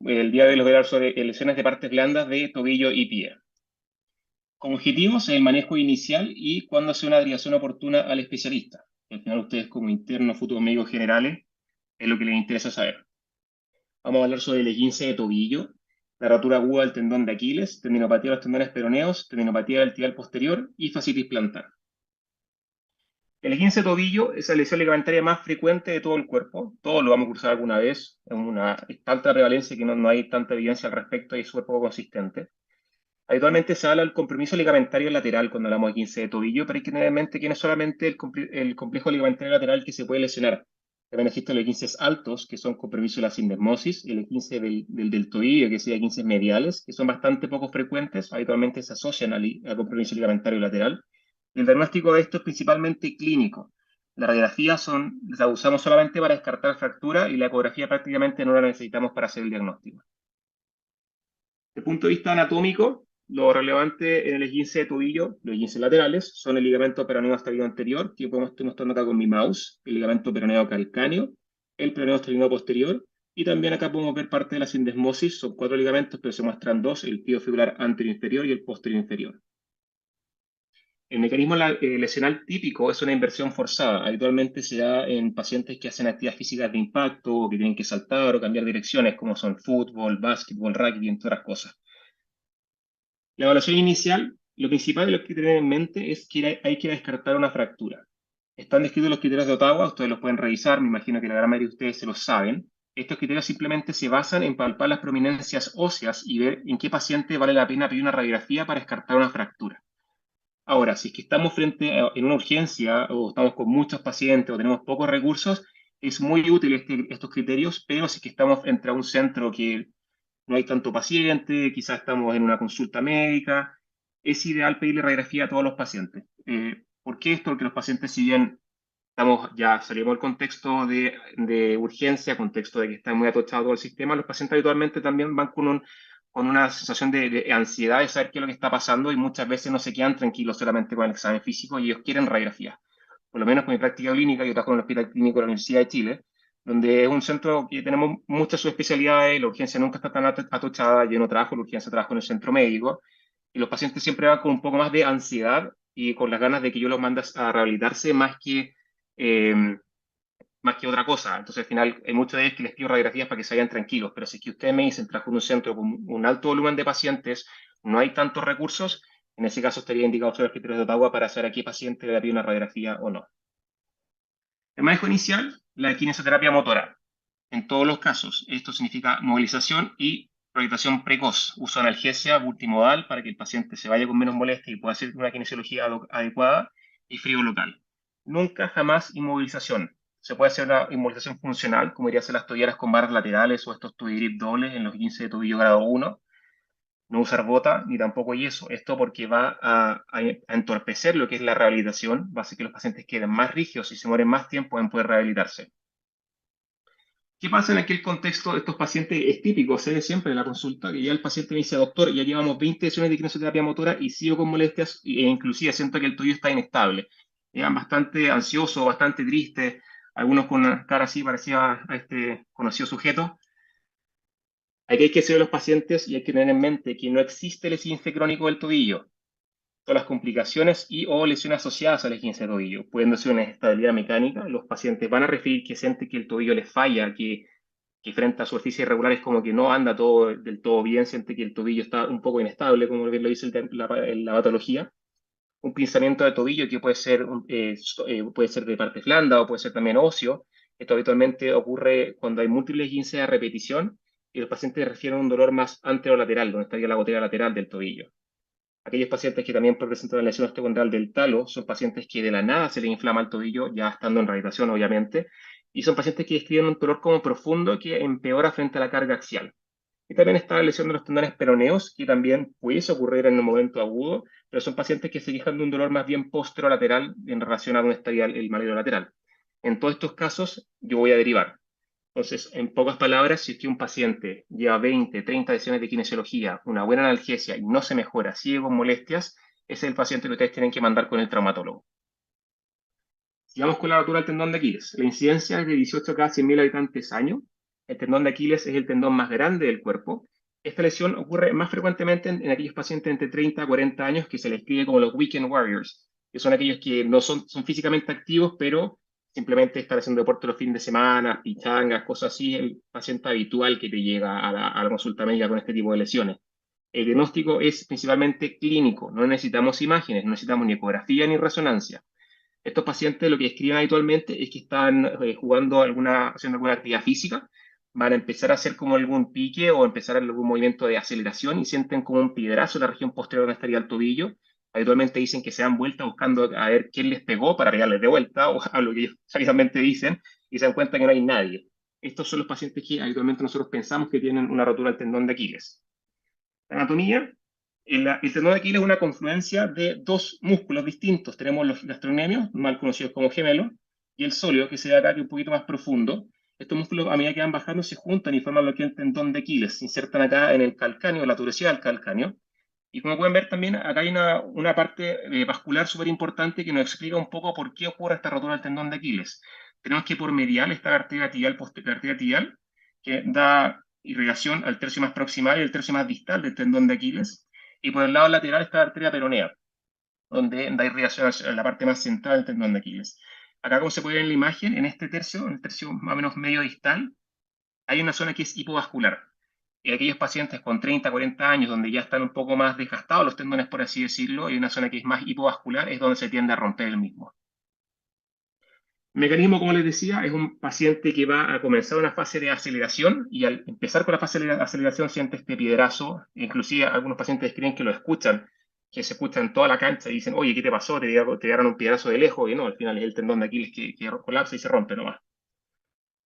El día de hoy les voy a hablar sobre lesiones de partes blandas de tobillo y pie. Con objetivos, el manejo inicial y cuándo hacer una derivación oportuna al especialista. Al final, ustedes como internos, futuros médicos generales, es lo que les interesa saber. Vamos a hablar sobre el esguince de tobillo, la rotura aguda del tendón de Aquiles, tendinopatía de los tendones peroneos, tendinopatía del tibial posterior y fascitis plantar. El esguince de tobillo es la lesión ligamentaria más frecuente de todo el cuerpo. Todos lo vamos a cursar alguna vez. Es tanta prevalencia que no hay tanta evidencia al respecto y es súper poco consistente. Habitualmente se habla del compromiso ligamentario lateral cuando hablamos de esguince de tobillo, pero hay que tener en mente que no es solamente el complejo ligamentario lateral que se puede lesionar. También existen los esguinces altos, que son compromiso de la sindesmosis, y el esguince del tobillo, que sería esguinces mediales, que son bastante poco frecuentes, habitualmente se asocian al compromiso ligamentario lateral. El diagnóstico de esto es principalmente clínico. La radiografía la usamos solamente para descartar fractura y la ecografía prácticamente no la necesitamos para hacer el diagnóstico. Desde el punto de vista anatómico, lo relevante en el esguince de tobillo, los esguinces laterales, son el ligamento peroneo esternino anterior, que estoy mostrando acá con mi mouse, el ligamento peroneo calcáneo, el peroneo esternino posterior, y también acá podemos ver parte de la sindesmosis, son 4 ligamentos, pero se muestran 2, el tibiofibular anterior inferior y el posterior inferior. El mecanismo lesional típico es una inversión forzada. Habitualmente se da en pacientes que hacen actividades físicas de impacto, o que tienen que saltar o cambiar direcciones, como son fútbol, básquetbol, rugby, entre otras cosas. La evaluación inicial, lo principal de lo que tener en mente es que hay que descartar una fractura. Están descritos los criterios de Ottawa, ustedes los pueden revisar, me imagino que la gran mayoría de ustedes se los saben. Estos criterios simplemente se basan en palpar las prominencias óseas y ver en qué paciente vale la pena pedir una radiografía para descartar una fractura. Ahora, si es que estamos en una urgencia o estamos con muchos pacientes o tenemos pocos recursos, es muy útil estos criterios, pero si es que estamos entre un centro que no hay tanto paciente, quizás estamos en una consulta médica, es ideal pedirle radiografía a todos los pacientes. ¿Por qué esto? Porque los pacientes, si bien ya salimos del contexto de urgencia, contexto de que está muy atochado todo el sistema, los pacientes habitualmente también van con una sensación de ansiedad de saber qué es lo que está pasando y muchas veces no se quedan tranquilos solamente con el examen físico y ellos quieren radiografía. Por lo menos con mi práctica clínica, yo trabajo en el Hospital Clínico de la Universidad de Chile, donde es un centro que tenemos muchas subespecialidades, la urgencia nunca está tan atochada, yo no trabajo en urgencia, trabajo en el centro médico, y los pacientes siempre van con un poco más de ansiedad y con las ganas de que yo los mande a rehabilitarse eh, más que otra cosa. Entonces, al final, hay muchos de ellos que les pido radiografías para que se vayan tranquilos, pero si es que ustedes me dicen, trabajo en un centro con un alto volumen de pacientes, no hay tantos recursos, en ese caso estaría indicado sobre los criterios de Ottawa para saber a qué paciente le daría una radiografía o no. El manejo inicial, la kinesioterapia motora. En todos los casos, esto significa movilización y rehabilitación precoz, uso de analgesia multimodal para que el paciente se vaya con menos molestia y pueda hacer una kinesiología adecuada y frío local. Nunca, jamás inmovilización. Se puede hacer una inmovilización funcional, como iría a hacer las toalleras con barras laterales o estos grip dobles en los 15 de tobillo grado 1. No usar bota ni tampoco yeso. Esto porque va a entorpecer lo que es la rehabilitación, va a hacer que los pacientes queden más rígidos y se mueren más tiempo en poder rehabilitarse. ¿Qué pasa en aquel contexto de estos pacientes? Es típico, se ve siempre en la consulta, que ya el paciente me dice, doctor, ya llevamos 20 sesiones de kinesioterapia motora y sigo con molestias e inclusive siento que el tobillo está inestable. Llegan bastante ansiosos, bastante tristes, algunos con una cara así parecida a este conocido sujeto. Aquí hay que ser los pacientes y hay que tener en mente que no existe el esguince crónico del tobillo. Todas las complicaciones y o lesiones asociadas al esguince de tobillo. Pueden ser una inestabilidad mecánica, los pacientes van a referir que sienten que el tobillo les falla, que frente a superficies irregulares como que no anda todo del todo bien, siente que el tobillo está un poco inestable, como bien lo dice la patología. Un pinzamiento de tobillo que puede ser de parte blanda o puede ser también óseo. Esto habitualmente ocurre cuando hay múltiples esguinces a repetición y los pacientes refieren a un dolor más anterolateral, donde estaría la gotera lateral del tobillo. Aquellos pacientes que también presentan la lesión osteocondral del talo son pacientes que de la nada se les inflama el tobillo, ya estando en rehabilitación, obviamente, y son pacientes que describen un dolor como profundo que empeora frente a la carga axial. Y también está la lesión de los tendones peroneos, que también puede ocurrir en un momento agudo, pero son pacientes que se quejan de un dolor más bien posterolateral en relación a donde estaría el maleo lateral. En todos estos casos, yo voy a derivar. Entonces, en pocas palabras, si es que un paciente lleva 20, 30 sesiones de kinesiología, una buena analgesia y no se mejora, sigue con molestias, ese es el paciente que ustedes tienen que mandar con el traumatólogo. Sigamos con la rotura del tendón de Aquiles. La incidencia es de 18 cada 100.000 habitantes año. El tendón de Aquiles es el tendón más grande del cuerpo. Esta lesión ocurre más frecuentemente en aquellos pacientes entre 30 a 40 años que se les describe como los weekend warriors, que son aquellos que no son físicamente activos, pero simplemente están haciendo deporte los fines de semana, pichangas, cosas así, el paciente habitual que te llega a la consulta médica con este tipo de lesiones. El diagnóstico es principalmente clínico, no necesitamos imágenes, no necesitamos ni ecografía ni resonancia. Estos pacientes lo que escriben habitualmente es que están haciendo alguna actividad física, van a empezar a hacer como algún pique o empezar algún movimiento de aceleración y sienten como un piedrazo en la región posterior donde estaría el tobillo. Habitualmente dicen que se dan vuelta buscando a ver quién les pegó para pegarles de vuelta o a lo que ellos habitualmente dicen y se dan cuenta que no hay nadie. Estos son los pacientes que habitualmente nosotros pensamos que tienen una rotura del tendón de Aquiles. La anatomía, el tendón de Aquiles es una confluencia de dos músculos distintos. Tenemos los gastrocnemios, mal conocidos como gemelos, y el sóleo, que se ve acá, que es un poquito más profundo. Estos músculos, a medida que van bajando, se juntan y forman lo que es el tendón de Aquiles. Se insertan acá en el calcáneo, la tuberosidad del calcáneo. Y como pueden ver también, acá hay una parte vascular súper importante que nos explica un poco por qué ocurre esta rotura del tendón de Aquiles. Tenemos que por medial esta arteria tibial, la arteria tibial, que da irrigación al tercio más proximal y el tercio más distal del tendón de Aquiles. Y por el lado lateral está la arteria peronea, donde da irrigación a la parte más central del tendón de Aquiles. Acá, como se puede ver en la imagen, en este tercio, en el tercio más o menos medio distal, hay una zona que es hipovascular. Y aquellos pacientes con 30, 40 años, donde ya están un poco más desgastados los tendones, por así decirlo, y una zona que es más hipovascular, es donde se tiende a romper el mismo. El mecanismo, como les decía, es un paciente que va a comenzar una fase de aceleración y al empezar con la fase de aceleración siente este piedrazo. Inclusive algunos pacientes creen que lo escuchan, que se escucha en toda la cancha y dicen, oye, ¿qué te pasó? Te dieron un piedrazo de lejos y no, al final es el tendón de Aquiles que colapsa y se rompe nomás.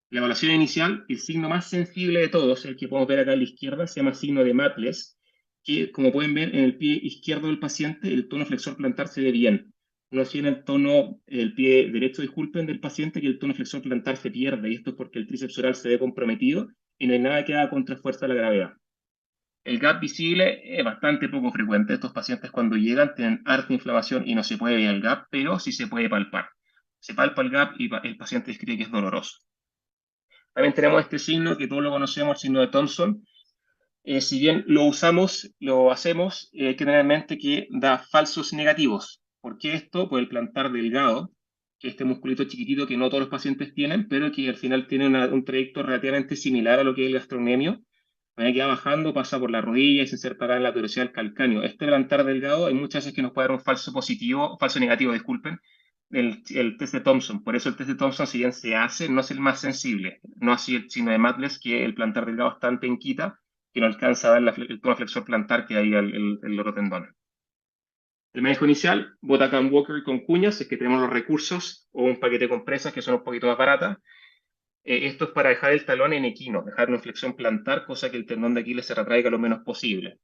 La evaluación inicial, el signo más sensible de todos, el que podemos ver acá a la izquierda, se llama signo de Matles, que como pueden ver en el pie izquierdo del paciente, el tono flexor plantar se ve bien. No así en el pie derecho, disculpen, del paciente, que el tono flexor plantar se pierde, y esto es porque el tríceps oral se ve comprometido y no hay nada que haga contra fuerza de la gravedad. El gap visible es bastante poco frecuente. Estos pacientes cuando llegan tienen harta inflamación y no se puede ver el gap, pero sí se puede palpar. Se palpa el gap y el paciente describe que es doloroso. También tenemos este signo que todos lo conocemos, el signo de Thompson. Si bien lo usamos, lo hacemos, hay que tener en mente que da falsos negativos. ¿Por qué esto? Pues el plantar delgado, que es este musculito chiquitito que no todos los pacientes tienen, pero que al final tiene un trayecto relativamente similar a lo que es el gastrocnemio. A medida que va bajando, pasa por la rodilla y se inserta acá en la tuberosidad del calcáneo. Este plantar delgado hay muchas veces que nos puede dar un falso positivo, falso negativo, disculpen, el test de Thompson. Por eso el test de Thompson, si bien se hace, no es el más sensible. No así el signo de Matles, que el plantar delgado está tan penquita que no alcanza a dar el tono flexor plantar que hay el otro tendón. El manejo inicial, Botacan Walker con cuñas, es que tenemos los recursos, o un paquete de compresas que son un poquito más baratas. Esto es para dejar el talón en equino, dejar una flexión plantar, cosa que el tendón de Aquiles se retraiga lo menos posible.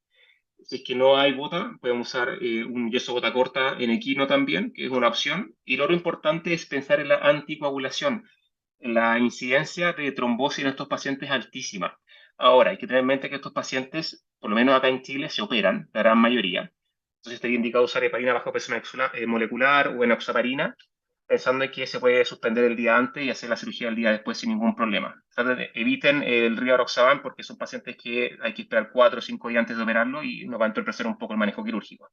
Si es que no hay bota, podemos usar un yeso bota corta en equino también, que es una opción. Y lo otro importante es pensar en la anticoagulación. La incidencia de trombosis en estos pacientes es altísima. Ahora, hay que tener en mente que estos pacientes, por lo menos acá en Chile, se operan, la gran mayoría. Entonces, estaría indicado usar heparina bajo peso molecular o enoxaparina, pensando en que se puede suspender el día antes y hacer la cirugía el día después sin ningún problema. Eviten el rivaroxaban porque son pacientes que hay que esperar 4 o 5 días antes de operarlo y nos va a entorpecer un poco el manejo quirúrgico.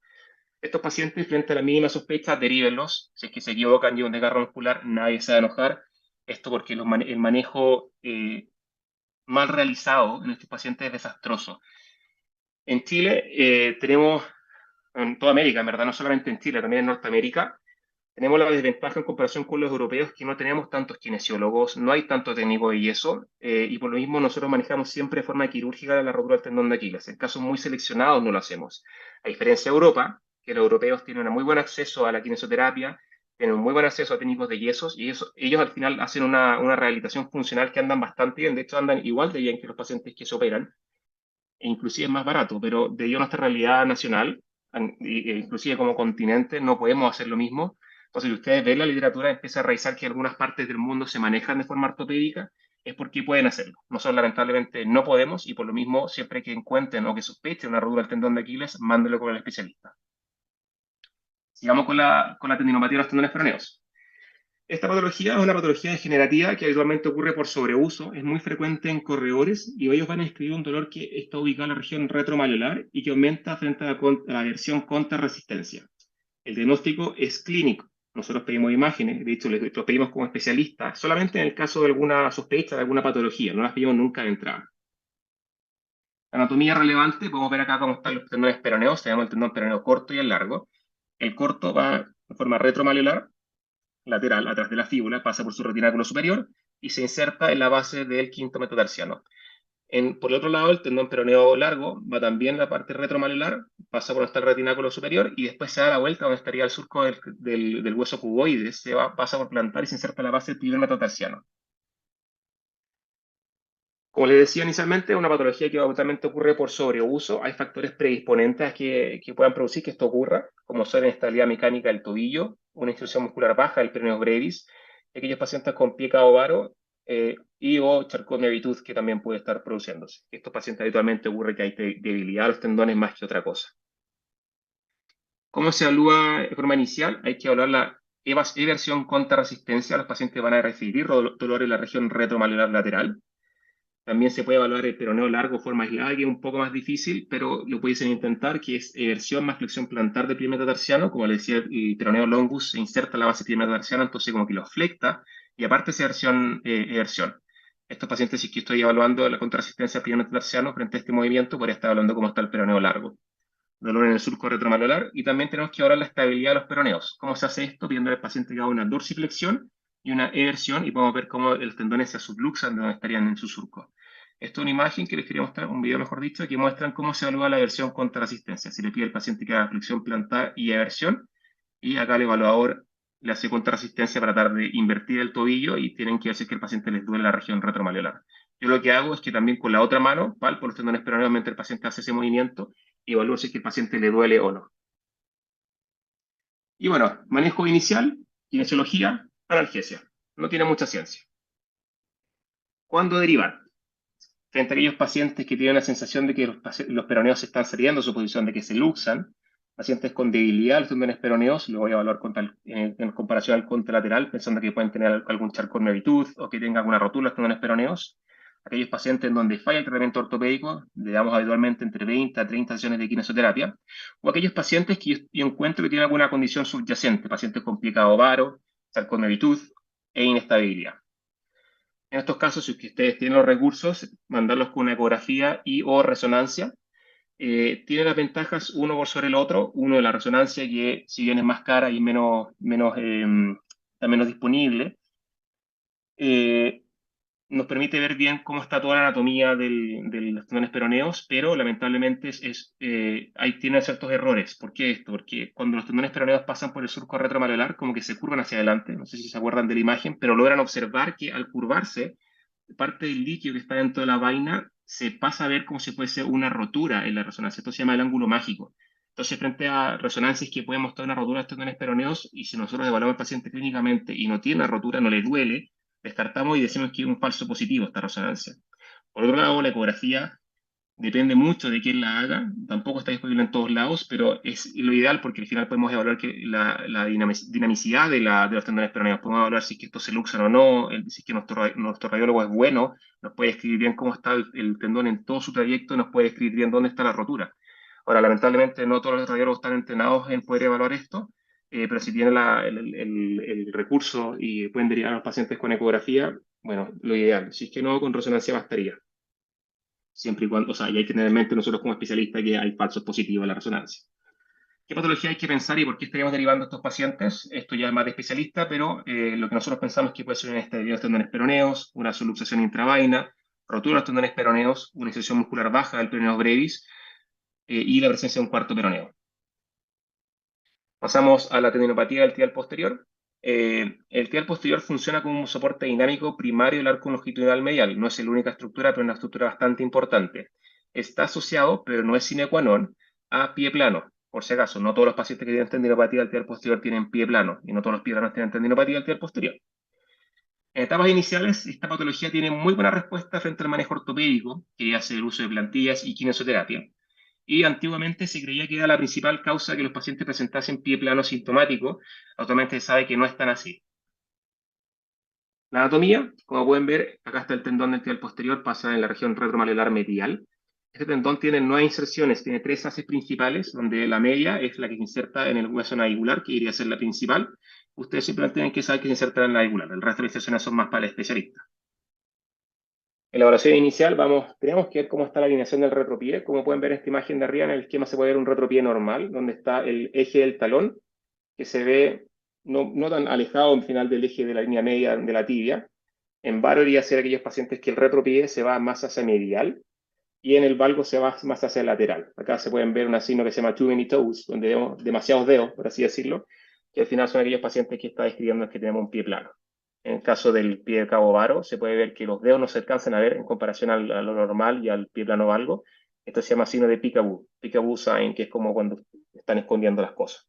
Estos pacientes, frente a la mínima sospecha, derívenlos. Si es que se equivocan y un desgarro muscular, nadie se va a enojar. Esto porque el manejo mal realizado en estos pacientes es desastroso. En Chile tenemos, en toda América, en verdad, no solamente en Chile, también en Norteamérica, tenemos la desventaja en comparación con los europeos que no tenemos tantos kinesiólogos, no hay tanto técnico de yeso, y por lo mismo nosotros manejamos siempre de forma quirúrgica la rotura del tendón de Aquiles. En casos muy seleccionados no lo hacemos. A diferencia de Europa, que los europeos tienen un muy buen acceso a la kinesioterapia, tienen un muy buen acceso a técnicos de yesos, y ellos al final hacen una rehabilitación funcional que andan bastante bien, de hecho andan igual de bien que los pacientes que se operan, e inclusive es más barato, pero debido a nuestra realidad nacional, inclusive como continente, no podemos hacer lo mismo. Entonces, si ustedes ven la literatura, empieza a revisar que algunas partes del mundo se manejan de forma ortopédica, es porque pueden hacerlo. Nosotros lamentablemente no podemos y por lo mismo, siempre que encuentren o que sospechen una rotura del tendón de Aquiles, mándenlo con el especialista. Sigamos con la tendinopatía de los tendones peroneos. Esta patología es una patología degenerativa que habitualmente ocurre por sobreuso, es muy frecuente en corredores y ellos van a describir un dolor que está ubicado en la región retromalular y que aumenta frente a la versión contra resistencia. El diagnóstico es clínico. Nosotros pedimos imágenes, de hecho, los pedimos como especialistas, solamente en el caso de alguna sospecha de alguna patología, no las pedimos nunca de entrada. Anatomía relevante, podemos ver acá cómo están los tendones peroneos, tenemos el tendón peroneo corto y el largo. El corto va de forma retromalular, lateral, atrás de la fíbula, pasa por su retináculo superior y se inserta en la base del quinto metatarsiano. Por el otro lado, el tendón peroneo largo va también en la parte retromalular, pasa por donde está el retináculo superior y después se da la vuelta donde estaría el surco del hueso cuboide, pasa por plantar y se inserta en la base del primer metatarsiano. Como les decía inicialmente, es una patología que habitualmente ocurre por sobreuso. Hay factores predisponentes a que puedan producir que esto ocurra, como son inestabilidad mecánica del tobillo, una inserción muscular baja del peroneo brevis, aquellos pacientes con pie varo y o charcot brevitud que también puede estar produciéndose. Estos pacientes habitualmente ocurre que hay debilidad de los tendones más que otra cosa. ¿Cómo se evalúa de forma inicial? Hay que evaluar la eversión contra resistencia. Los pacientes van a recibir dolor en la región retromalular lateral. También se puede evaluar el peroneo largo de forma aislada, que es un poco más difícil, pero lo pueden intentar, que es eversión más flexión plantar del primer metatarsiano. Como le decía, el peroneo longus se inserta en la base del primer metatarsiano, entonces como que lo flecta, y aparte esa eversión. Estos pacientes, si es que estoy evaluando la contrarresistencia del primer metatarsiano frente a este movimiento, podría estar evaluando cómo está el peroneo largo. Dolor en el surco retromalular, y también tenemos que evaluar la estabilidad de los peroneos. ¿Cómo se hace esto? Pidiendo al paciente que haga una dorsiflexión y una eversión, y podemos ver cómo los tendones se subluxan de donde estarían en su surco. Esto es una imagen que les quería mostrar, un video mejor dicho, que muestran cómo se evalúa la eversión contra resistencia. Se le pide al paciente que haga flexión plantar y eversión, y acá el evaluador le hace contrarresistencia para tratar de invertir el tobillo y tienen que hacer que el paciente les duele la región retromalular. Yo lo que hago es que también con la otra mano palpo los tendones peroneos mientras el paciente hace ese movimiento y evalúo si es que el paciente le duele o no. Y bueno, manejo inicial, kinesiología, analgesia. No tiene mucha ciencia. ¿Cuándo derivar? Frente a aquellos pacientes que tienen la sensación de que los peroneos se están saliendo, su posición de que se luxan, pacientes con debilidad de los tendones peroneos, lo voy a evaluar en comparación al contralateral, pensando que pueden tener algún charcot nevitud o que tengan alguna rotura de los tendones peroneos. Aquellos pacientes en donde falla el tratamiento ortopédico, le damos habitualmente entre 20 a 30 sesiones de kinesioterapia, o aquellos pacientes que yo encuentro que tienen alguna condición subyacente, pacientes con pie varo, charcot nevitud e inestabilidad. En estos casos, si ustedes tienen los recursos, mandarlos con una ecografía y o resonancia. Tiene las ventajas uno por sobre el otro. Uno de la resonancia, que si bien es más cara y está menos disponible, eh, nos permite ver bien cómo está toda la anatomía de los tendones peroneos, pero lamentablemente tiene ciertos errores. ¿Por qué esto? Porque cuando los tendones peroneos pasan por el surco retromalular, como que se curvan hacia adelante, no sé si se acuerdan de la imagen, pero logran observar que al curvarse, parte del líquido que está dentro de la vaina se pasa a ver como si fuese una rotura en la resonancia. Esto se llama el ángulo mágico. Entonces, frente a resonancias que pueden mostrar una rotura de estos tendones peroneos, y si nosotros evaluamos al paciente clínicamente y no tiene una rotura, no le duele, descartamos y decimos que es un falso positivo esta resonancia. Por otro lado, la ecografía depende mucho de quién la haga, tampoco está disponible en todos lados, pero es lo ideal porque al final podemos evaluar la dinamicidad de los tendones peroneos, podemos evaluar si es que estos se luxan o no, si es que nuestro radiólogo es bueno, nos puede escribir bien cómo está el tendón en todo su trayecto, nos puede escribir bien dónde está la rotura. Ahora, lamentablemente, no todos los radiólogos están entrenados en poder evaluar esto, pero si tienen el recurso y pueden derivar a los pacientes con ecografía, bueno, lo ideal. Si es que no, con resonancia bastaría. Siempre y cuando, o sea, y hay que tener en mente nosotros como especialistas que hay falsos positivos en la resonancia. ¿Qué patología hay que pensar y por qué estaríamos derivando a estos pacientes? Esto ya es más de especialista, pero lo que nosotros pensamos es que puede ser una inestabilidad de los tendones peroneos, una subluxación intravaina, rotura de los tendones peroneos, una inserción muscular baja del peroneo brevis y la presencia de un cuarto peroneo. Pasamos a la tendinopatía del tibial posterior. El tibial posterior funciona como un soporte dinámico primario del arco longitudinal medial. No es la única estructura, pero es una estructura bastante importante. Está asociado, pero no es sine qua non, a pie plano. Por si acaso, no todos los pacientes que tienen tendinopatía del tibial posterior tienen pie plano, y no todos los pie planos tienen tendinopatía del tibial posterior. En etapas iniciales, esta patología tiene muy buena respuesta frente al manejo ortopédico, que hace el uso de plantillas y kinesioterapia. Y antiguamente se creía que era la principal causa que los pacientes presentasen pie plano sintomático. Actualmente se sabe que no es tan así. La anatomía, como pueden ver, acá está el tendón del tibial posterior, pasa en la región retromaleolar medial. Este tendón tiene 9 inserciones, tiene 3 haces principales, donde la media es la que se inserta en el hueso navicular, que iría a ser la principal. Ustedes simplemente tienen que saber que se inserta en la navicular, el resto de las inserciones son más para el especialista. En la evaluación inicial tenemos que ver cómo está la alineación del retropié. Como pueden ver en esta imagen de arriba, en el esquema se puede ver un retropié normal, donde está el eje del talón, que se ve no tan alejado al final del eje de la línea media de la tibia. En VAR debería ser aquellos pacientes que el retropié se va más hacia medial y en el valgo se va más hacia el lateral. Acá se pueden ver un signo que se llama too many toes, donde vemos demasiados dedos, por así decirlo, que al final son aquellos pacientes que está describiendo que tenemos un pie plano. En el caso del pie de cabo varo, se puede ver que los dedos no se alcanzan a ver en comparación a lo normal y al pie plano valgo. Esto se llama signo de peekaboo sign, que es como cuando están escondiendo las cosas.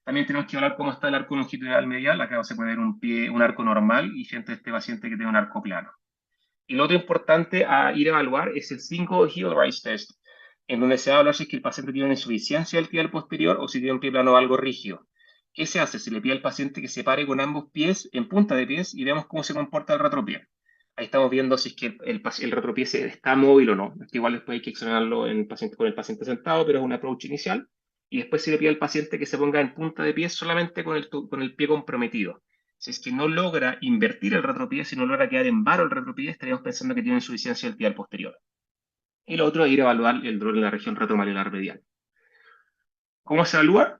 También tenemos que hablar cómo está el arco longitudinal medial. Acá se puede ver un arco normal y frente a este paciente que tiene un arco plano. Y lo otro importante a ir a evaluar es el Single Heel Rise Test, en donde se va a hablar si es que el paciente tiene una insuficiencia del tibial posterior o si tiene un pie plano o algo rígido. ¿Qué se hace? Se le pide al paciente que se pare con ambos pies en punta de pies y vemos cómo se comporta el retropié. Ahí estamos viendo si es que el retropié está móvil o no. Que igual después hay que examinarlo con el paciente sentado, pero es un approach inicial. Y después se le pide al paciente que se ponga en punta de pies solamente con el pie comprometido. Si es que no logra invertir el retropié, si no logra quedar en varo el retropié, estaríamos pensando que tiene insuficiencia del tibial posterior. Y lo otro es ir a evaluar el dolor en la región retromaleolar medial. ¿Cómo se evalúa?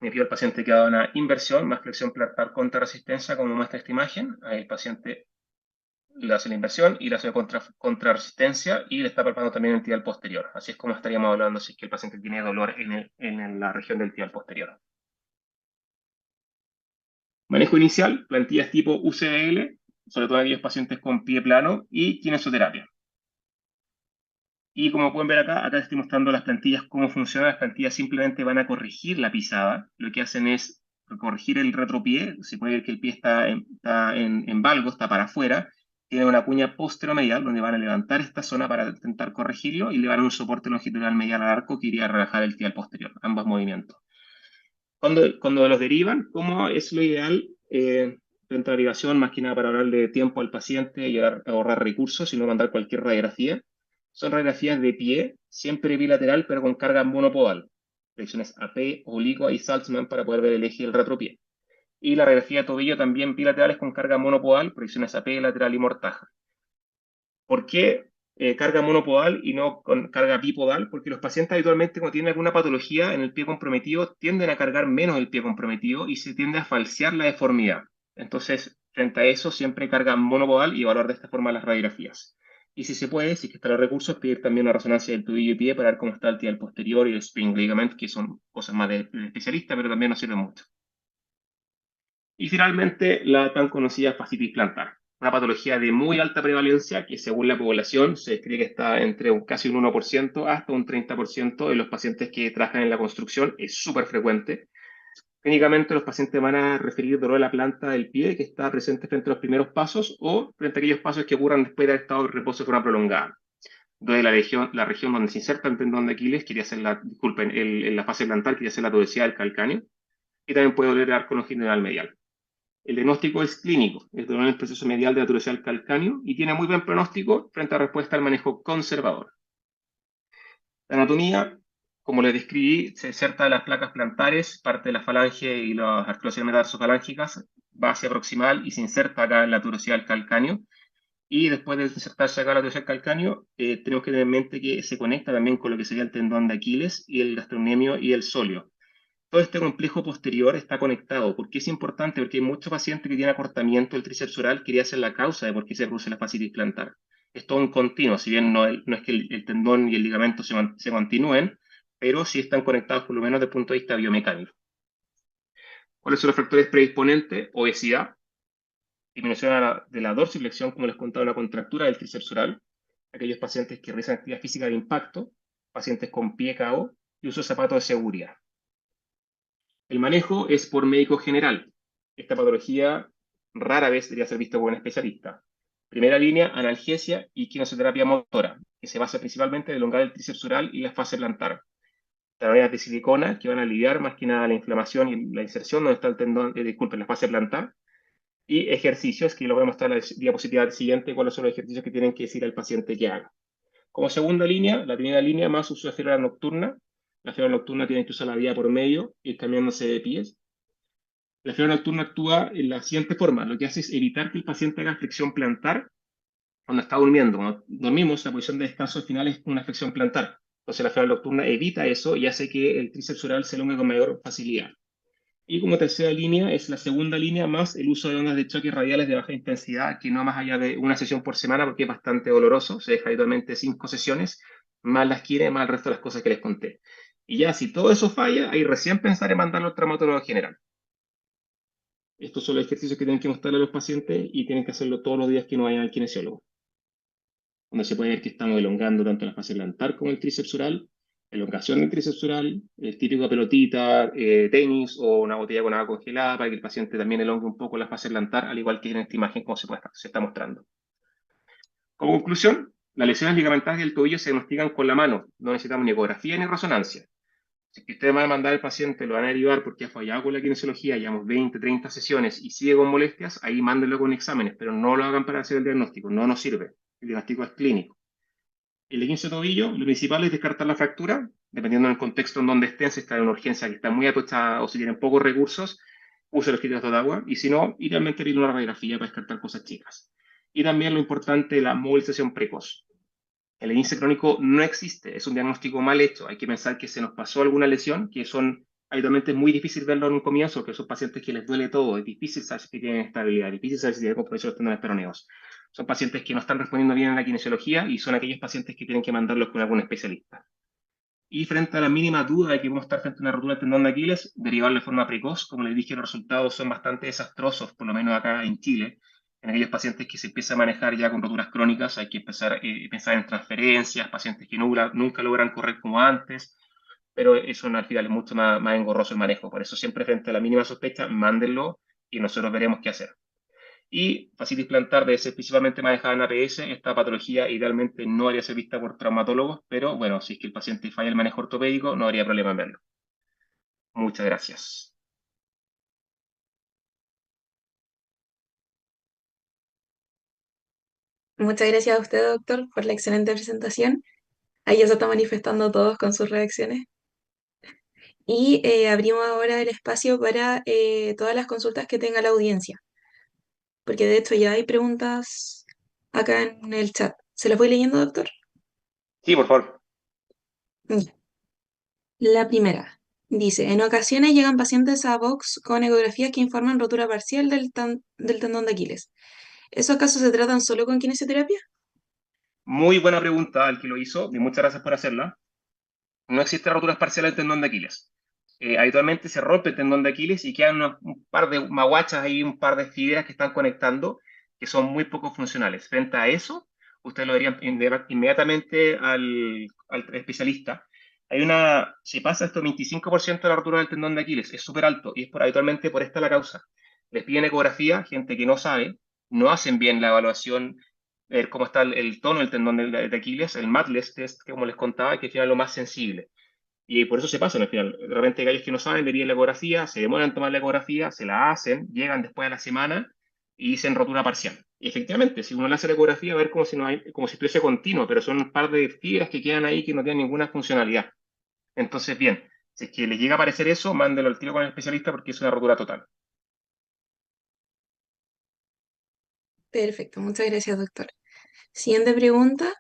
Me pido al paciente que haga una inversión más flexión plantar contra resistencia, como muestra esta imagen. Ahí el paciente le hace la inversión y le hace contra resistencia y le está palpando también el tibial posterior. Así es como estaríamos evaluando si es que el paciente tiene dolor en la región del tibial posterior. Manejo inicial, plantillas tipo UCL, sobre todo aquellos pacientes con pie plano y kinesiología. Y como pueden ver acá estoy mostrando las plantillas, cómo funcionan. Las plantillas simplemente van a corregir la pisada. Lo que hacen es corregir el retropié. Se puede ver que el pie está en valgo, está para afuera. Tiene una cuña posteromedial donde van a levantar esta zona para intentar corregirlo y le van a dar un soporte longitudinal medial al arco que iría a relajar el tibial posterior, ambos movimientos. Cuando los derivan, ¿cómo es lo ideal? Frente a la derivación, más que nada para ahorrarle tiempo al paciente y ahorrar recursos y no mandar cualquier radiografía. Son radiografías de pie, siempre bilateral, pero con carga monopodal. Proyecciones AP, oblicua y Saltzman para poder ver el eje del retropié. Y la radiografía de tobillo también bilaterales con carga monopodal, proyecciones AP, lateral y mortaja. ¿Por qué carga monopodal y no con carga bipodal? Porque los pacientes habitualmente cuando tienen alguna patología en el pie comprometido tienden a cargar menos el pie comprometido y se tiende a falsear la deformidad. Entonces, frente a eso, siempre carga monopodal y evaluar de esta forma las radiografías. Y si se puede, si que están los recursos, pedir también una resonancia del tobillo y pie para ver cómo está el tibial posterior y el spring ligament, que son cosas más de especialista, pero también nos sirven mucho. Y finalmente, la tan conocida fascitis plantar, una patología de muy alta prevalencia que según la población se cree que está entre casi un 1% hasta un 30% de los pacientes que trabajan en la construcción. Es súper frecuente. Clínicamente los pacientes van a referir dolor de la planta del pie que está presente frente a los primeros pasos o frente a aquellos pasos que ocurran después de haber estado en reposo de forma prolongada. Donde la región donde se inserta el tendón de Aquiles, disculpen, en la fase plantar quería ser la tuberosidad del calcáneo y también puede doler el arco longitudinal medial. El diagnóstico es clínico, es dolor en el proceso medial de la tuberosidad del calcáneo y tiene muy buen pronóstico frente a respuesta al manejo conservador. La anatomía, como les describí, se inserta de las placas plantares, parte de la falange y las articulaciones metatarsofalángicas, base proximal y se inserta acá en la tuberosidad del calcáneo. Y después de insertarse acá la tuberosidad del calcáneo, tenemos que tener en mente que se conecta también con lo que sería el tendón de Aquiles y el gastrocnemio y el sóleo. Todo este complejo posterior está conectado. ¿Por qué es importante? Porque hay muchos pacientes que tienen acortamiento del tríceps oral, quería ser la causa de por qué se produce la fascitis plantar. Es todo un continuo, si bien no es que el tendón y el ligamento se continúen, pero sí están conectados por lo menos desde el punto de vista biomecánico. ¿Cuáles son los factores predisponentes? Obesidad, disminución de la dorsiflexión, como les contaba, una contractura del tríceps oral, aquellos pacientes que realizan actividad física de impacto, pacientes con pie cao y uso de zapatos de seguridad. El manejo es por médico general. Esta patología rara vez debería ser vista por un especialista. Primera línea, analgesia y quinoterapia motora, que se basa principalmente en elongar el tríceps oral y la fase plantar. Terapias de silicona que van a aliviar más que nada la inflamación y la inserción donde está el tendón, disculpen, la fase plantar. y ejercicios, que lo voy a mostrar en la diapositiva siguiente, cuáles son los ejercicios que tienen que decir al paciente que haga. Como segunda línea, la primera línea más uso de férula nocturna. La férula nocturna tiene que usar la vía por medio, ir cambiándose de pies. La férula nocturna actúa en la siguiente forma. Lo que hace es evitar que el paciente haga flexión plantar cuando está durmiendo. Cuando dormimos, la posición de descanso final es una flexión plantar. Entonces la férula nocturna evita eso y hace que el tríceps oral se elongue con mayor facilidad. Y como tercera línea es la segunda línea más el uso de ondas de choque radiales de baja intensidad, que no más allá de una sesión por semana porque es bastante doloroso, se deja habitualmente 5 sesiones, más las quiere, más el resto de las cosas que les conté. Y ya si todo eso falla, ahí recién pensar en mandarlo al traumatólogo general. Estos son los ejercicios que tienen que mostrarle a los pacientes y tienen que hacerlo todos los días que no vayan al kinesiólogo, donde se puede ver que estamos elongando tanto la fase plantar como el tríceps oral, elongación del tríceps oral, el típico pelotita, tenis o una botella con agua congelada para que el paciente también elongue un poco la fase plantar, al igual que en esta imagen como se está mostrando. Como conclusión, las lesiones ligamentarias del tobillo se diagnostican con la mano, no necesitamos ni ecografía ni resonancia. Si usted va a mandar al paciente, lo van a derivar porque ha fallado con la kinesiología, llevamos 20, 30 sesiones y sigue con molestias, ahí mándenlo con exámenes, pero no lo hagan para hacer el diagnóstico, no nos sirve. El diagnóstico es clínico. El esguince de tobillo, lo principal es descartar la fractura, dependiendo del contexto en donde estén, si está en una urgencia que está muy atochada o si tienen pocos recursos, use los filtros de agua, y si no, idealmente ir a una radiografía para descartar cosas chicas. Y también lo importante, la movilización precoz. El esguince crónico no existe, es un diagnóstico mal hecho. Hay que pensar que se nos pasó alguna lesión, que son habitualmente es muy difícil verlo en un comienzo, que son pacientes que les duele todo, es difícil saber si tienen estabilidad, es difícil saber si tienen compresión de los tendones peroneos. Son pacientes que no están respondiendo bien en la kinesiología y son aquellos pacientes que tienen que mandarlos con algún especialista. Y frente a la mínima duda de que vamos a estar frente a una rotura del tendón de Aquiles, derivarlo de forma precoz, como les dije, los resultados son bastante desastrosos, por lo menos acá en Chile. En aquellos pacientes que se empieza a manejar ya con roturas crónicas, hay que empezar a pensar en transferencias, pacientes que nunca logran correr como antes, pero eso al final es mucho más engorroso el manejo. Por eso siempre frente a la mínima sospecha, mándenlo y nosotros veremos qué hacer. Y fascitis plantar debe ser principalmente manejada en APS. Esta patología idealmente no debería ser vista por traumatólogos, pero bueno, si es que el paciente falla el manejo ortopédico, no habría problema en verlo. Muchas gracias. Muchas gracias a usted, doctor, por la excelente presentación. Ahí ya se están manifestando todos con sus reacciones. Y abrimos ahora el espacio para todas las consultas que tenga la audiencia, porque de hecho ya hay preguntas acá en el chat. ¿Se las voy leyendo, doctor? Sí, por favor. Ya. La primera dice, en ocasiones llegan pacientes a Vox con ecografías que informan rotura parcial del tendón de Aquiles. ¿Esos casos se tratan solo con kinesioterapia? Muy buena pregunta al que lo hizo y muchas gracias por hacerla. No existe roturas parciales del tendón de Aquiles. Habitualmente se rompe el tendón de Aquiles y quedan un par de maguachas ahí, un par de fibras que están conectando, que son muy poco funcionales. Frente a eso, ustedes lo dirían inmediatamente al especialista. Se pasa esto 25% de la rotura del tendón de Aquiles, es súper alto y es habitualmente por esta la causa. Les piden ecografía, gente que no sabe, no hacen bien la evaluación, ver cómo está el tono del tendón de Aquiles, el MATLES test, que como les contaba, que es lo más sensible. Y por eso se pasan al final. De repente hay gallos que no saben, le piden la ecografía, se demoran en tomar la ecografía, se la hacen, llegan después de la semana y dicen rotura parcial. Y efectivamente, si uno le hace la ecografía, va a ver como si, no hay, como si estuviese continuo, pero son un par de fibras que quedan ahí que no tienen ninguna funcionalidad. Entonces, bien, si es que le llega a aparecer eso, mándelo al tiro con el especialista porque es una rotura total. Perfecto, muchas gracias, doctor. Siguiente pregunta.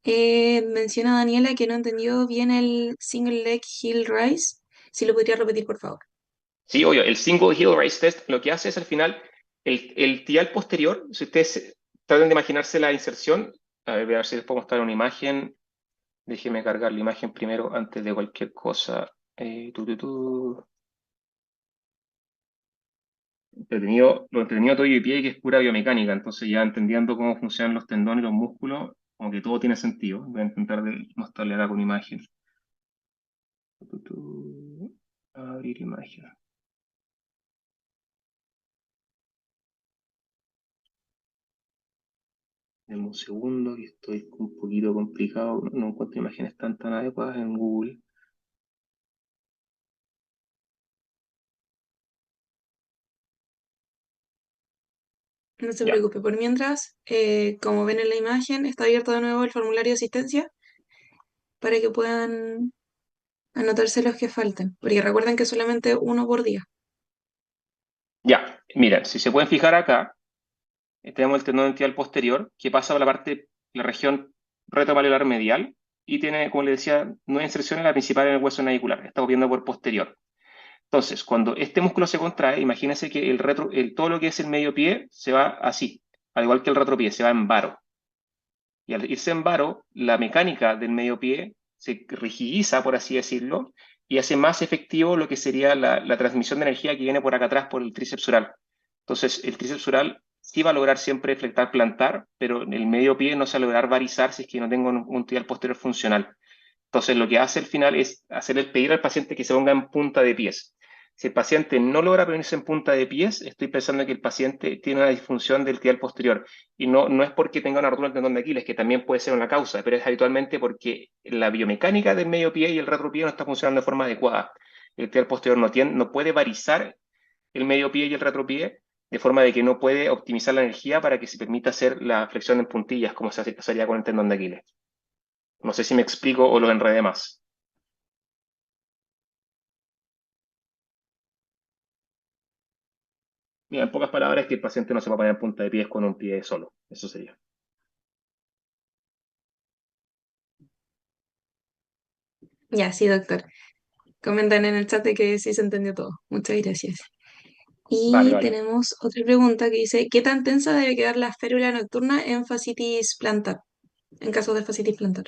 Menciona Daniela que no entendió bien el single leg heel rise. Si lo podría repetir, por favor. Sí, obvio, el single heel raise test lo que hace es al final el tibial posterior, si ustedes traten de imaginarse la inserción, a ver si les puedo mostrar una imagen. Déjeme cargar la imagen primero antes de cualquier cosa. Lo entretenido de todo y pie que es pura biomecánica, entonces ya entendiendo cómo funcionan los tendones y los músculos, como que todo tiene sentido. Voy a intentar mostrarle acá con imagen. Abrir imagen. Deme un segundo, que estoy un poquito complicado. No encuentro imágenes tan adecuadas en Google. No se Ya, preocupe. Por mientras, como ven en la imagen, está abierto de nuevo el formulario de asistencia para que puedan anotarse los que falten, porque recuerden que es solamente uno por día. ya. Mira, si se pueden fijar acá, tenemos el tendón tibial posterior que pasa por la parte, la región retroparelar medial y tiene, como le decía, 9 inserciones, la principal en el hueso navicular. Estamos viendo por posterior. Entonces, cuando este músculo se contrae, imagínense que todo lo que es el medio pie se va así, al igual que el retropié, se va en varo. Y al irse en varo, la mecánica del medio pie se rigidiza, por así decirlo, y hace más efectivo lo que sería la transmisión de energía que viene por acá atrás por el tríceps sural. Entonces, el tríceps sural sí va a lograr siempre flectar plantar, pero el medio pie no se va a lograr varizar si es que no tengo un tibial posterior funcional. Entonces, lo que hace al final es pedir al paciente que se ponga en punta de pies. Si el paciente no logra ponerse en punta de pies, estoy pensando que el paciente tiene una disfunción del tibial posterior. Y no es porque tenga una rotura del tendón de Aquiles, que también puede ser una causa, pero es habitualmente porque la biomecánica del medio pie y el retropié no está funcionando de forma adecuada. El tibial posterior no puede varizar el medio pie y el retropié, de forma de que no puede optimizar la energía para que se permita hacer la flexión en puntillas, como se haría con el tendón de Aquiles. No sé si me explico o lo enredé más. Mira, en pocas palabras, que el paciente no se va a poner en punta de pies con un pie solo. Eso sería. Ya, sí, doctor. Comentan en el chat de que sí se entendió todo. Muchas gracias. Vale, Y vale. tenemos otra pregunta que dice, ¿qué tan tensa debe quedar la férula nocturna en fascitis plantar? En caso de fascitis plantar.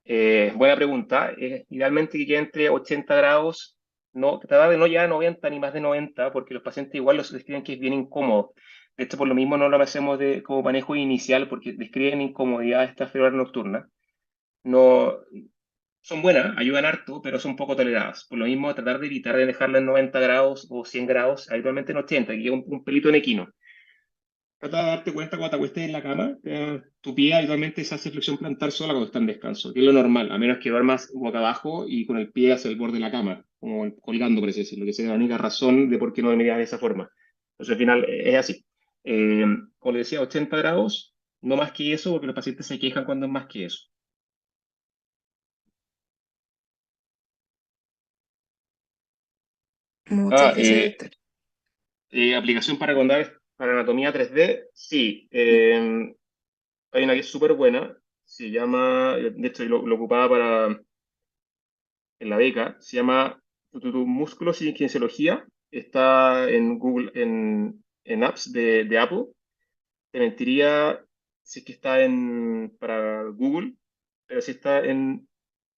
Buena pregunta. Idealmente que quede entre 80 grados, no, tratar de no llegar a 90 ni más de 90, porque los pacientes igual los describen que es bien incómodo. De hecho, por lo mismo no lo hacemos como manejo inicial, porque describen incomodidad esta férula nocturna. No, son buenas, ayudan harto, pero son poco toleradas. Por lo mismo, tratar de evitar de dejarla en 90 grados o 100 grados, habitualmente en 80, que quede un pelito en equino. Trata de darte cuenta cuando te acuestes en la cama, tu pie habitualmente se hace flexión plantar sola cuando está en descanso, que es lo normal, a menos que duermas boca abajo y con el pie hacia el borde de la cama, como colgando, por así decirlo, que sea la única razón de por qué no dormirías de esa forma. Entonces, al final es así. Eh, Como le decía, 80 grados, no más que eso, porque los pacientes se quejan cuando es más que eso. Muchas Ah, gracias, doctor. aplicación para anatomía 3D, sí. Hay una que es súper buena, se llama, de hecho lo ocupaba en la beca, se llama Músculos y Kinesiología, está en Google, en apps de Apple. Te mentiría si es que está para Google, pero si está en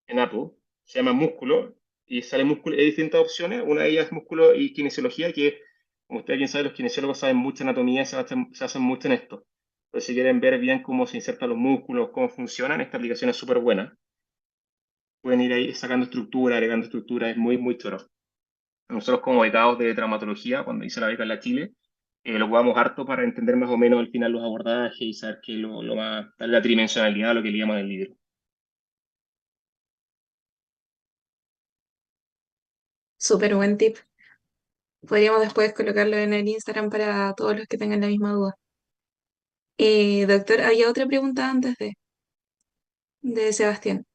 Apple, se llama Músculo, y sale músculo, hay distintas opciones, una de ellas es músculo y kinesiología, que como usted bien sabe, los kinesiólogos saben mucha anatomía y se hacen mucho en esto. Entonces, si quieren ver bien cómo se insertan los músculos, cómo funcionan, esta aplicación es súper buena. Pueden ir ahí sacando estructura, agregando estructura, es muy, muy choro. Nosotros como becados de traumatología, cuando hice la beca en la Chile, lo ocupamos harto para entender más o menos al final los abordajes y saber qué es lo más, la tridimensionalidad, lo que leíamos en el libro. Súper buen tip. Podríamos después colocarlo en el Instagram para todos los que tengan la misma duda. Doctor, había otra pregunta antes de Sebastián.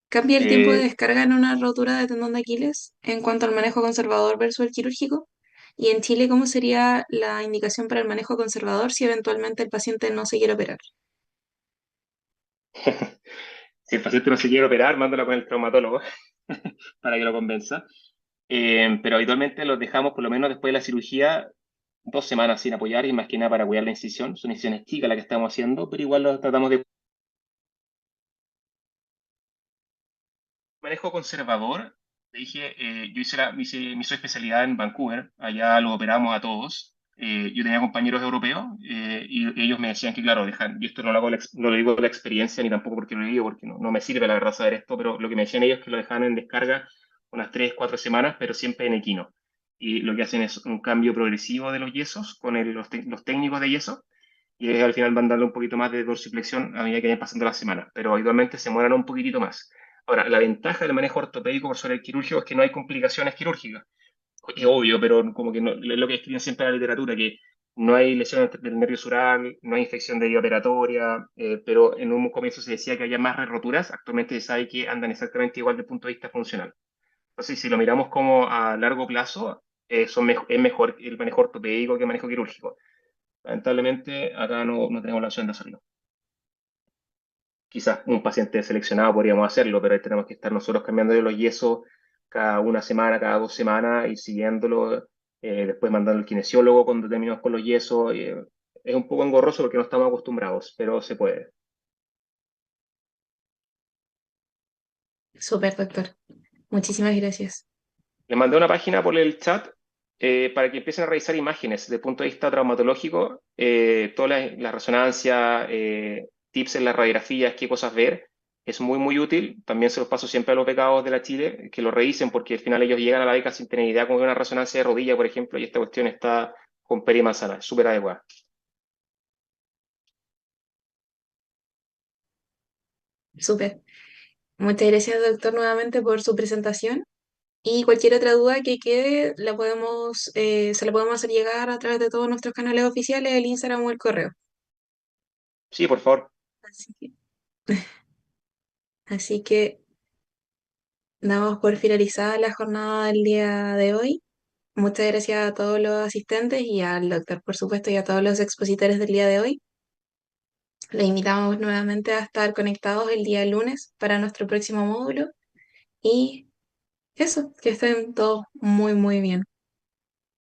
¿Cambia el tiempo de Eh, descarga en una rotura de tendón de Aquiles en cuanto al manejo conservador versus el quirúrgico? Y en Chile, ¿cómo sería la indicación para el manejo conservador si eventualmente el paciente no se quiere operar? si el paciente no se quiere operar, mándalo con el traumatólogo para que lo convenza. Pero habitualmente los dejamos por lo menos después de la cirugía 2 semanas sin apoyar y más que nada para cuidar la incisión. Son incisiones chicas la que estamos haciendo, pero igual lo tratamos de manejo conservador. Te dije, yo hice mi especialidad en Vancouver, allá los operamos a todos. Yo tenía compañeros europeos y ellos me decían que, claro, yo esto no lo hago, no lo digo de la experiencia ni tampoco porque lo digo, porque no me sirve la verdad saber esto, pero lo que me decían ellos es que lo dejaban en descarga unas 3, 4 semanas, pero siempre en equino. Y lo que hacen es un cambio progresivo de los yesos con los técnicos de yeso y al final van dando un poquito más de dorsiflexión a medida que vayan pasando las semanas, pero habitualmente se mueran un poquitito más. Ahora, la ventaja del manejo ortopédico por sobre el quirúrgico es que no hay complicaciones quirúrgicas. Es obvio, pero como que no, es lo que escriben siempre en la literatura, que No hay lesión del nervio sural, no hay infección de vía operatoria, pero en un comienzo se decía que había más roturas. Actualmente se sabe que andan exactamente igual desde el punto de vista funcional. Entonces, si lo miramos como a largo plazo, es mejor el manejo ortopédico que el manejo quirúrgico. Lamentablemente, acá no tenemos la opción de hacerlo. Quizás un paciente seleccionado podríamos hacerlo, pero ahí tenemos que estar nosotros cambiando los yesos cada una semana, cada 2 semanas y siguiéndolo, después mandando al kinesiólogo cuando terminamos con los yesos. Es un poco engorroso porque no estamos acostumbrados, pero se puede. Súper, doctor. Muchísimas gracias. Les mandé una página por el chat para que empiecen a revisar imágenes desde el punto de vista traumatológico, todas las resonancias, tips en las radiografías, qué cosas ver. Es muy, muy útil. También se los paso siempre a los becados de la Chile, que lo revisen porque al final ellos llegan a la beca sin tener idea como de una resonancia de rodilla, por ejemplo, y esta cuestión está con peri manzana, súper adecuada. Súper. Muchas gracias, doctor, nuevamente por su presentación. Y cualquier otra duda que quede, se la podemos hacer llegar a través de todos nuestros canales oficiales, el Instagram o el correo. Sí, por favor. Así que, así que damos por finalizada la jornada del día de hoy. Muchas gracias a todos los asistentes y al doctor, por supuesto, y a todos los expositores del día de hoy. Les invitamos nuevamente a estar conectados el día lunes para nuestro próximo módulo y eso, que estén todos muy, muy bien.